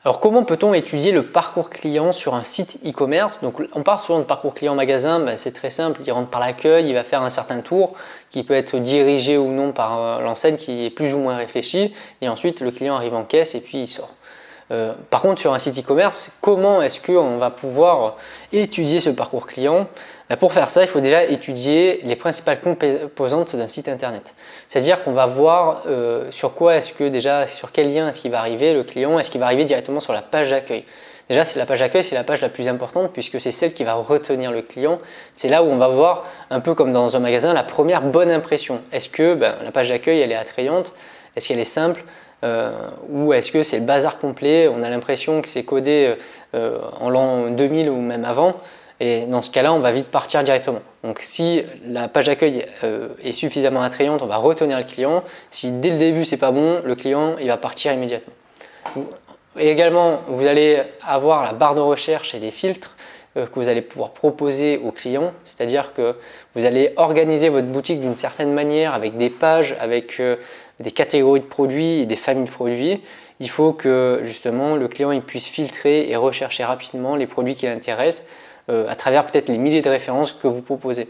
Alors comment peut-on étudier le parcours client sur un site e-commerce? Donc on parle souvent de parcours client magasin, c'est très simple, il rentre par l'accueil, il va faire un certain tour qui peut être dirigé ou non par l'enseigne qui est plus ou moins réfléchi et ensuite le client arrive en caisse et puis il sort. Par contre sur un site e-commerce, comment est-ce qu'on va pouvoir étudier ce parcours client? Pour faire ça, il faut déjà étudier les principales composantes d'un site internet. C'est-à-dire qu'on va voir sur quel lien est-ce qu'il va arriver le client, est-ce qu'il va arriver directement sur la page d'accueil. Déjà, c'est la page d'accueil, c'est la page la plus importante puisque c'est celle qui va retenir le client. C'est là où on va voir, un peu comme dans un magasin, la première bonne impression. Est-ce que la page d'accueil elle est attrayante? Est-ce qu'elle est simple? Ou est-ce que c'est le bazar complet? On a l'impression que c'est codé en l'an 2000 ou même avant. Et dans ce cas-là, on va vite partir directement. Donc si la page d'accueil est suffisamment attrayante, on va retenir le client. Si dès le début c'est pas bon, le client il va partir immédiatement. Et également, vous allez avoir la barre de recherche et les filtres que vous allez pouvoir proposer aux clients. C'est-à-dire que vous allez organiser votre boutique d'une certaine manière avec des pages, avec des catégories de produits et des familles de produits. Il faut que justement le client il puisse filtrer et rechercher rapidement les produits qui l'intéressent à travers peut-être les milliers de références que vous proposez.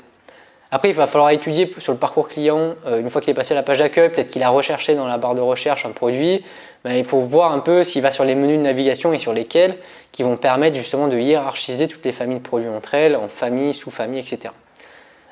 Après, il va falloir étudier sur le parcours client, une fois qu'il est passé à la page d'accueil, peut-être qu'il a recherché dans la barre de recherche un produit, il faut voir un peu s'il va sur les menus de navigation et sur lesquels qui vont permettre justement de hiérarchiser toutes les familles de produits entre elles, en famille, sous-famille, etc.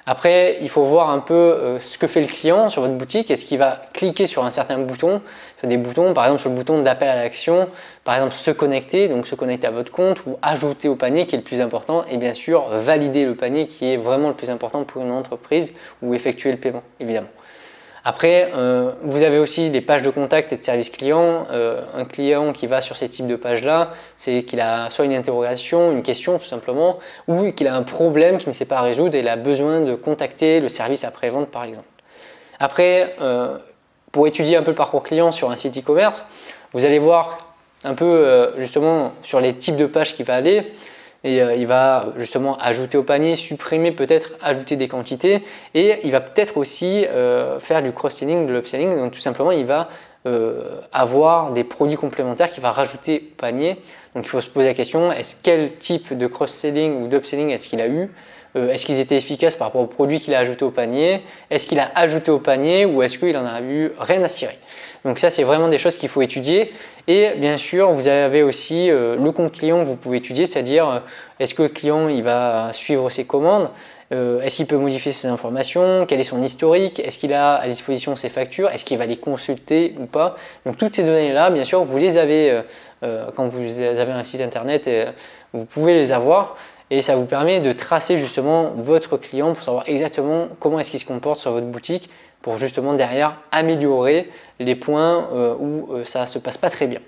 Après, il faut voir un peu ce que fait le client sur votre boutique. Est-ce qu'il va cliquer sur un certain bouton, sur des boutons, par exemple sur le bouton d'appel à l'action, par exemple se connecter, donc se connecter à votre compte ou ajouter au panier qui est le plus important et bien sûr valider le panier qui est vraiment le plus important pour une entreprise ou effectuer le paiement évidemment. Après, vous avez aussi des pages de contact et de service client. Un client qui va sur ces types de pages-là, c'est qu'il a soit une interrogation, une question tout simplement, ou qu'il a un problème qu'il ne sait pas résoudre et il a besoin de contacter le service après-vente par exemple. Après, pour étudier un peu le parcours client sur un site e-commerce, vous allez voir un peu justement sur les types de pages qu'il va aller. Et il va justement ajouter au panier, supprimer peut-être, ajouter des quantités et il va peut-être aussi faire du cross-selling, de l'upselling. Donc tout simplement, il va avoir des produits complémentaires qu'il va rajouter au panier. Donc il faut se poser la question, quel type de cross-selling ou d'upselling est-ce qu'il a eu? Est-ce qu'ils étaient efficaces par rapport aux produits qu'il a ajoutés au panier? Est-ce qu'il a ajouté au panier ou est-ce qu'il en a eu rien à cirer? Donc ça, c'est vraiment des choses qu'il faut étudier. Et bien sûr, vous avez aussi le compte client que vous pouvez étudier, c'est-à-dire est-ce que le client il va suivre ses commandes? Est-ce qu'il peut modifier ses informations? Quel est son historique? Est-ce qu'il a à disposition ses factures? Est-ce qu'il va les consulter ou pas? Donc toutes ces données-là, bien sûr, vous les avez quand vous avez un site internet, vous pouvez les avoir. Et ça vous permet de tracer justement votre client pour savoir exactement comment est-ce qu'il se comporte sur votre boutique pour justement derrière améliorer les points où ça ne se passe pas très bien.